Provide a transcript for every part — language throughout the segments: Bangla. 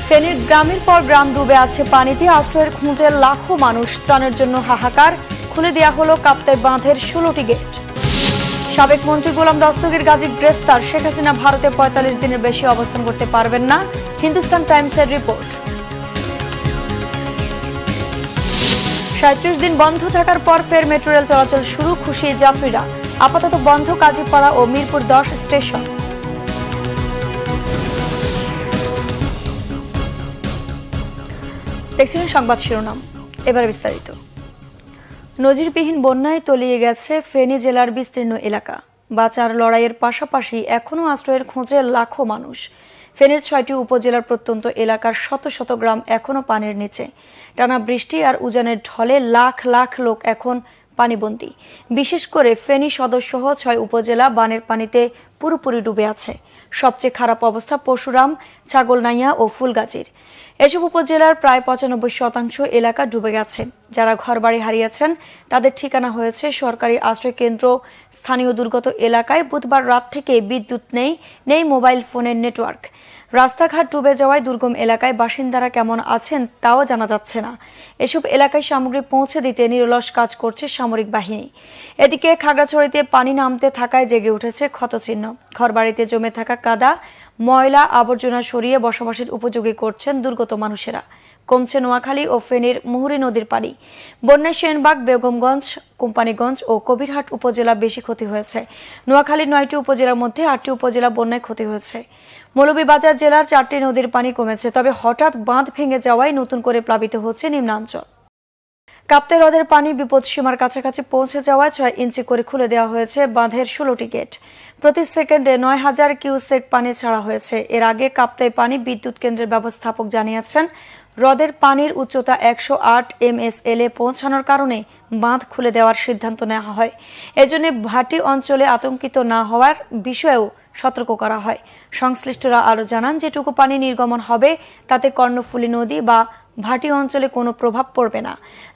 ফেনীর গ্রামের পর গ্রাম ডুবে আছে পানিতে, আশ্রয়ের খোঁজে লাখো মানুষ। ত্রাণের জন্য হাহাকার, খুলে দেওয়া হলো কাপ্তাই বাঁধের 16টি গেট। সাবেক মন্ত্রী গোলাম দস্তগীর গাজী গ্রেফতার, শেখ হাসিনা ভারতে 45 দিনের বেশি অবস্থান করতে পারবেন না, হিন্দুস্তান টাইমসের রিপোর্ট। 37 দিন বন্ধ থাকার পর ফের মেট্রো রেল চলাচল শুরু, খুশি যাত্রীরা। আপাতত বন্ধ কাজীপাড়া ও মিরপুর 10 স্টেশন। দেখছিলেন সংবাদ শিরোনাম, এবারে বিস্তারিত। নজিরবিহীন বন্যায় তলিয়ে গেছে ফেনী জেলার বিস্তীর্ণ এলাকা। বাঁচার লড়াইয়ের পাশাপাশি এখনও আশ্রয়ের খোঁজে লাখো মানুষ। ফেনীর 6টি উপজেলার প্রত্যন্ত এলাকার শত শত গ্রাম এখনও পানির নিচে। টানা বৃষ্টি আর উজানের ঢলে লাখ লাখ লোক এখন পানিবন্দী। বিশেষ করে ফেনী সদরসহ 6 উপজেলা বানের পানিতে পুরোপুরি ডুবে আছে। সবচেয়ে খারাপ অবস্থা পরশুরাম, ছাগলনাইয়া ও ফুলগাজীর। এসব উপজেলার প্রায় 95% এলাকা ডুবে গেছে। যারা ঘরবাড়ি হারিয়েছেন তাদের ঠিকানা হয়েছে সরকারি আশ্রয় কেন্দ্র। স্থানীয় দুর্গত এলাকায় বুধবার রাত থেকে বিদ্যুৎ নেই মোবাইল ফোনের নেটওয়ার্ক। রাস্তাঘাট ডুবে যাওয়ায় দুর্গম এলাকায় বাসিন্দারা কেমন আছেন তাও জানা যাচ্ছে না। এসব এলাকায় সামগ্রী পৌঁছে দিতে নিরলস কাজ করছে সামরিক বাহিনী। এদিকে খাগড়াছড়িতে পানি নামতে থাকায় জেগে উঠেছে ক্ষতচিহ্ন। ঘরবাড়িতে জমে থাকা কাদা, ময়লা আবর্জনা সরিয়ে বসবাসের উপযোগী করছেন দুর্গত মানুষেরা। কমছে নোয়াখালী ও ফেনীর মুহুরী নদীর পানি। বন্যায় সেনবাগ, বেগমগঞ্জ, কোম্পানীগঞ্জ ও কবিরহাট উপজেলা বেশি ক্ষতি হয়েছে। নোয়াখালীর 9টি উপজেলার মধ্যে 8টি উপজেলা বন্যায় ক্ষতি হয়েছে। মৌলভীবাজার জেলার 4টি নদীর পানি কমেছে, তবে হঠাৎ বাঁধ ভেঙে যাওয়ায় নতুন করে প্লাবিত হচ্ছে নিম্নাঞ্চল। কাপ্তাই হ্রদের পানি বিপদসীমার কাছাকাছি পৌঁছে যাওয়ায় 6 ইঞ্চি করে খুলে দেওয়া হয়েছে বাঁধের 16টি গেট। প্রতি সেকেন্ডে 9000 কিউসেক পানি ছাড়া হয়েছে। এর আগে কাপ্তাই পানি বিদ্যুৎ কেন্দ্রের ব্যবস্থাপক জানিয়েছেন, হ্রদের পানির উচ্চতা 108 MSL এ পৌঁছানোর কারণে বাঁধ খুলে দেওয়ার সিদ্ধান্ত নেওয়া হয়। এজন্য ভাটি অঞ্চলে আতঙ্কিত না হওয়ার বিষয়েও সতর্ক করা হয়। সংশ্লিষ্টরা আরও জানান, যেটুকু পানি নির্গমন হবে তাতে কর্ণফুলী নদী বা ভাটি অঞ্চলে কোনো প্রভাব পড়বে না।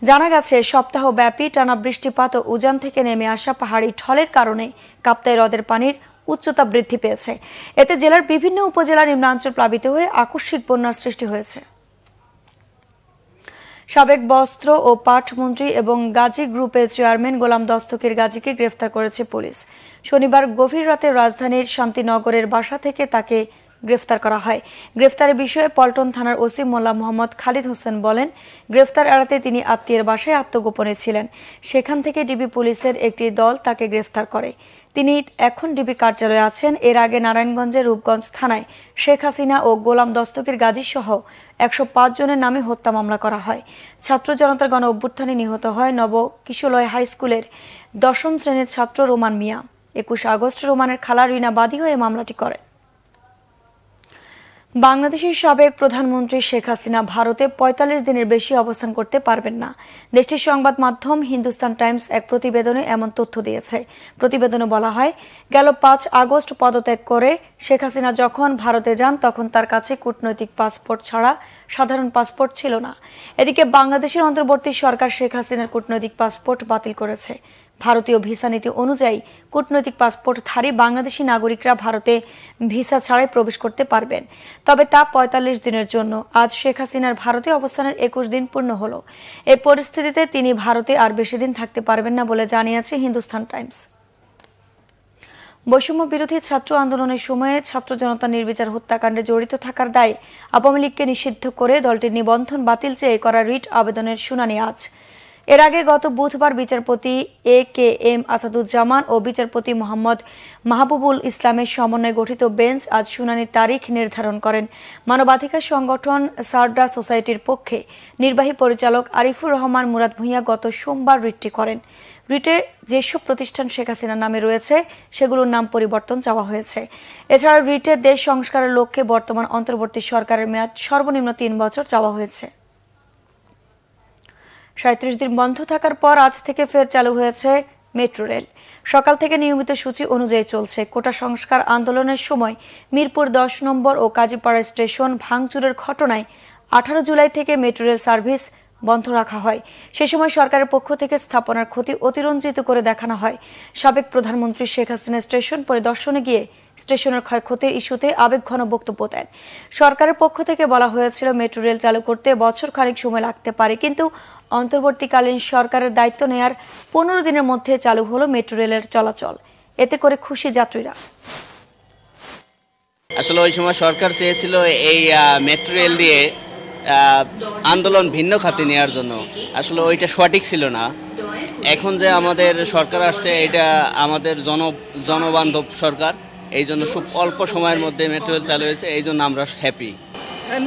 জানা গেছে, সপ্তাহব্যাপী টানা বৃষ্টিপাত ও উজান থেকে নেমে আসা পাহাড়ি ঢলের কারণে কাপ্তাই হ্রদের পানির উচ্চতা বৃদ্ধি পেয়েছে। এতে জেলার বিভিন্ন উপজেলার নিম্নাঞ্চল প্লাবিত হয়ে আকস্মিক বন্যার সৃষ্টি হয়েছে। সাবেক বস্ত্র ও পাট মন্ত্রী এবং গাজী গ্রুপের চেয়ারম্যান গোলাম দস্তগীর গাজীকে গ্রেফতার করেছে পুলিশ। শনিবার গভীর রাতে রাজধানীর শান্তিনগরের বাসা থেকে তাকে গ্রেফতার করা হয়। গ্রেফতারের বিষয়ে পল্টন থানার ওসি মোল্লা মোহাম্মদ খালিদ হোসেন বলেন, গ্রেফতার এড়াতে তিনি আত্মীয়ের বাসায় আত্মগোপনে ছিলেন। সেখান থেকে ডিবি পুলিশের একটি দল তাকে গ্রেফতার করে। তিনি এখন ডিবি কার্যালয়ে আছেন। এর আগে নারায়ণগঞ্জের রূপগঞ্জ থানায় শেখ হাসিনা ও গোলাম দস্তগীর গাজী সহ 105 জনের নামে হত্যা মামলা করা হয়। ছাত্র জনতার গণ অভ্যুত্থানে নিহত হয় নব কিশোলয় হাই স্কুলের 10ম শ্রেণীর ছাত্র রোমান মিয়া। 21 আগস্ট রোমানের খালা রিনা বাদী হয়ে মামলাটি করেন। বাংলাদেশের সাবেক প্রধানমন্ত্রী শেখ হাসিনা ভারতে 45 দিনের বেশি অবস্থান করতে পারবেন না। দেশটির সংবাদ মাধ্যম হিন্দুস্তান টাইমস এক প্রতিবেদনে এমন তথ্য দিয়েছে। প্রতিবেদনে বলা হয়, গেল 5 আগস্ট পদত্যাগ করে শেখ হাসিনা যখন ভারতে যান তখন তার কাছে কূটনৈতিক পাসপোর্ট ছাড়া সাধারণ পাসপোর্ট ছিল না। এদিকে বাংলাদেশের অন্তর্বর্তী সরকার শেখ হাসিনার কূটনৈতিক পাসপোর্ট বাতিল করেছে। ভারতীয় ভিসা নীতি অনুযায়ী কূটনৈতিক পাসপোর্টধারী বাংলাদেশি নাগরিকরা ভারতে ভিসা ছাড়াই প্রবেশ করতে পারবেন, তবে তা 45 দিনের জন্য। আজ শেখ হাসিনার ভারতে অবস্থানের 21 দিন পূর্ণ হলো। এই পরিস্থিতিতে তিনি ভারতে আর বেশি দিন থাকতে পারবেন না বলে জানিয়েছে হিন্দুস্তান টাইমস। বৈষম্য বিরোধী ছাত্র আন্দোলনের সময়ে ছাত্র জনতা নির্বিচার হত্যাকাণ্ডে জড়িত থাকার দায়ে আওয়ামী লীগকে নিষিদ্ধ করে দলটির নিবন্ধন বাতিল চেয়ে করা রিট আবেদনের শুনানি আজ। এর আগে গত বুধবার বিচারপতি AKM আসাদুজ্জামান ও বিচারপতি মোহাম্মদ মাহবুবুল ইসলামের সমন্বয়ে গঠিত বেঞ্চ আজ শুনানির তারিখ নির্ধারণ করেন। মানবাধিকার সংগঠন সারডা সোসাইটির পক্ষে নির্বাহী পরিচালক আরিফুর রহমান মুরাদ ভূঁইয়া গত সোমবার রিটটি করেন। রিটে যেসব প্রতিষ্ঠান শেখ হাসিনার নামে রয়েছে সেগুলোর নাম পরিবর্তন চাওয়া হয়েছে। এছাড়া রিটে দেশ সংস্কারের লক্ষ্যে বর্তমান অন্তর্বর্তী সরকারের মেয়াদ সর্বনিম্ন 3 বছর চাওয়া হয়েছে। 37 দিন বন্ধ থাকার পর আজ থেকে ফের চালু হয়েছে মেট্রো রেল। সকাল থেকে নিয়মিত সূচি অনুযায়ী চলছে। কোটা সংস্কার আন্দোলনের সময় মিরপুর 10 নম্বর ও কাজীপাড়া স্টেশন ভাঙচুরের ঘটনায় 18 জুলাই থেকে মেট্রো রেল সার্ভিস বন্ধ রাখা হয়। সে সময় সরকারের পক্ষ থেকে স্থাপনার ক্ষতি অতিরঞ্জিত করে দেখানো হয়। সাবেক প্রধানমন্ত্রী শেখ হাসিনা স্টেশন পরিদর্শনে গিয়ে স্টেশনের ক্ষয়ক্ষতির ইস্যুতে আবেগঘন বক্তব্য দেন। সরকারের পক্ষ থেকে বলা হয়েছিল মেট্রো রেল চালু করতে বছর খানেক সময় লাগতে পারে, কিন্তু অন্তর্বর্তীকালীন সরকারের দায়িত্ব নেয়ার 15 দিনের মধ্যে চালু হলো মেট্রো রেলের চলাচল। এতে করে খুশি যাত্রীরা। আসলে ওই সময় সরকার চেয়েছিল এই মেট্রো রেল দিয়ে আন্দোলন ভিন্ন খাতে নেওয়ার জন্য। আসলে ওইটা সঠিক ছিল না। এখন যে আমাদের সরকার আসছে এটা আমাদের জনবান্ধব সরকার, এই জন্য খুব অল্প সময়ের মধ্যে মেট্রো রেল চালু হয়েছে, এই জন্য আমরা হ্যাপি।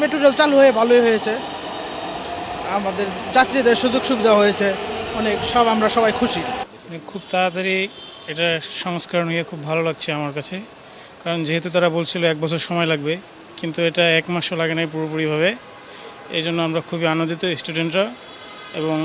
মেট্রো রেল চালু হয়ে ভালোই হয়েছে, আমাদের যাত্রীদের সুযোগ সুবিধা হয়েছে অনেক, আমরা সবাই খুশি। খুব তাড়াতাড়ি এটা সংস্করণ হয়ে খুব ভালো লাগছে আমার কাছে, কারণ যেহেতু তারা বলছিল 1 বছর সময় লাগবে, কিন্তু এটা 1 মাসও লাগে নাই পুরোপুরিভাবে। এই জন্য আমরা খুবই আনন্দিত, স্টুডেন্টরা এবং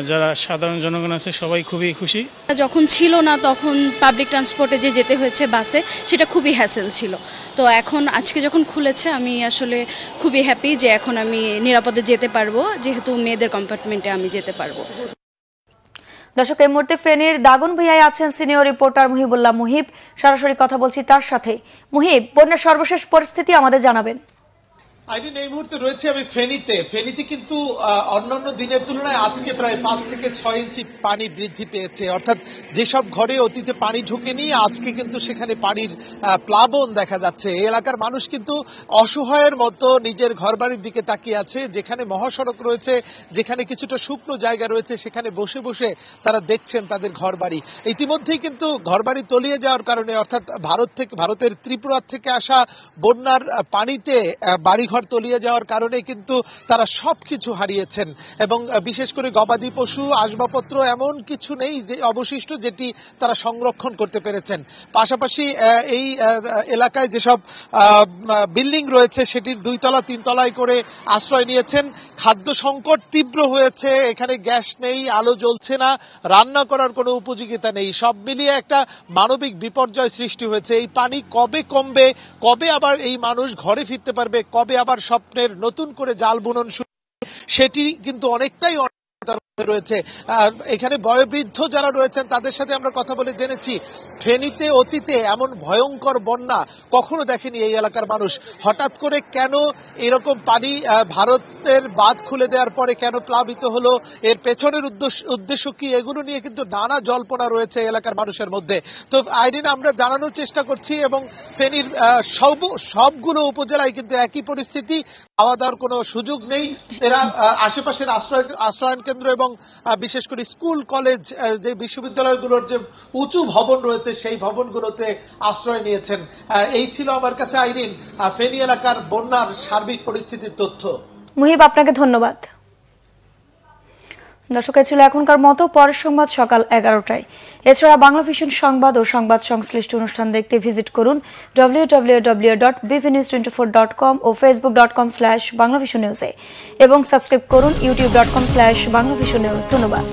যারা সাধারণ জনগণ আছে সবাই খুবই খুশি। যখন ছিল না তখন পাবলিক ট্রান্সপোর্টে যে যেতে হয়েছে বাসে, সেটা খুবই হ্যাসেল ছিল। তো এখন আজকে যখন খুলেছে আমি আসলে খুবই হ্যাপি যে এখন আমি নিরাপদে যেতে পারবো, যেহেতু মেয়েদের কম্পার্টমেন্টে আমি যেতে পারবো। দর্শক, এই মুহূর্তে ফেনীর দাগনভূঞায় আছেন সিনিয়র রিপোর্টার মুহিবুল্লাহ মুহিব। সরাসরি কথা বলছি তার সাথে। মুহিব, বন্যার সর্বশেষ পরিস্থিতি আমাদের জানাবেন। আইরিন, এই মুহূর্তে রয়েছে আমি ফেনীতে কিন্তু অন্যান্য দিনের তুলনায় আজকে প্রায় 5 থেকে 6 ইঞ্চি পানি বৃদ্ধি পেয়েছে। অর্থাৎ যেসব ঘরে অতীতে পানি ঢুকেনি, আজকে কিন্তু সেখানে পানির প্লাবন দেখা যাচ্ছে। এই এলাকার মানুষ কিন্তু অসহায়ের মতো নিজের ঘরবাড়ির দিকে তাকিয়ে আছে। যেখানে মহাসড়ক রয়েছে, যেখানে কিছুটা শুকনো জায়গা রয়েছে, সেখানে বসে বসে তারা দেখছেন তাদের ঘরবাড়ি। ইতিমধ্যেই কিন্তু ঘরবাড়ি তলিয়ে যাওয়ার কারণে, অর্থাৎ ভারতের ত্রিপুরা থেকে আসা বন্যার পানিতে বাড়ি তলিয়ে যাওয়ার কারণে কিন্তু তারা সবকিছু হারিয়েছেন এবং বিশেষ করে গবাদি পশু, আসবাবপত্র এমন কিছু নেই যে অবশিষ্ট যেটি তারা সংরক্ষণ করতে পেরেছেন। পাশাপাশি এই এলাকায় যেসব বিল্ডিং রয়েছে সেটির 2 তলা 3 তলায় করে আশ্রয় নিয়েছেন। খাদ্য সংকট তীব্র হয়েছে, এখানে গ্যাস নেই, আলো জ্বলছে না, রান্না করার কোনো উপযোগিতা নেই। সব মিলিয়ে একটা মানবিক বিপর্যয় সৃষ্টি হয়েছে। এই পানি কবে কমবে, কবে আবার এই মানুষ ঘরে ফিরতে পারবে, কবে আবার স্বপ্নের নতুন করে জাল বুনন শুরু, সেটি কিন্তু অনেকটাই রয়েছে। এখানে বয়োবৃদ্ধ যারা রয়েছেন তাদের সাথে আমরা কথা বলে জেনেছি ফেনীতে অতীতে এমন ভয়ঙ্কর বন্যা কখনো দেখেনি এই এলাকার মানুষ। হঠাৎ করে কেন এরকম পানি ভারতের বাঁধ খুলে দেওয়ার পরে কেন প্লাবিত হলো, এর পেছনের উদ্দেশ্য কি, এগুলো নিয়ে কিন্তু নানা জল্পনা রয়েছে এলাকার মানুষের মধ্যে। তো আইরিন, আমরা জানানোর চেষ্টা করছি এবং ফেনীর সবগুলো উপজেলায় কিন্তু একই পরিস্থিতি, খাওয়া দাওয়ার কোনো সুযোগ নেই। এরা আশেপাশের আশ্রয়ন কেন্দ্র এবং বিশেষ করে স্কুল, কলেজ, যে বিশ্ববিদ্যালয়গুলোর যে উঁচু ভবন রয়েছে সেই ভবনগুলোতে আশ্রয় নিয়েছেন। এই ছিল আমার কাছে আইরিন ফেনী এলাকার বন্যার সার্বিক পরিস্থিতির তথ্য। মুহিব, আপনাকে ধন্যবাদ। দর্শক, ছিল এখনকার মতো। পরের সংবাদ সকাল 11টায়। এছাড়া বাংলা ভিশন সংবাদ ও সংবাদ সংশ্লিষ্ট অনুষ্ঠান দেখতে ভিজিট করুন www.bvnews24.com ও facebook.com/banglavisionnews এবং সাবস্ক্রাইব করুন youtube.com/banglavisionnews। ধন্যবাদ।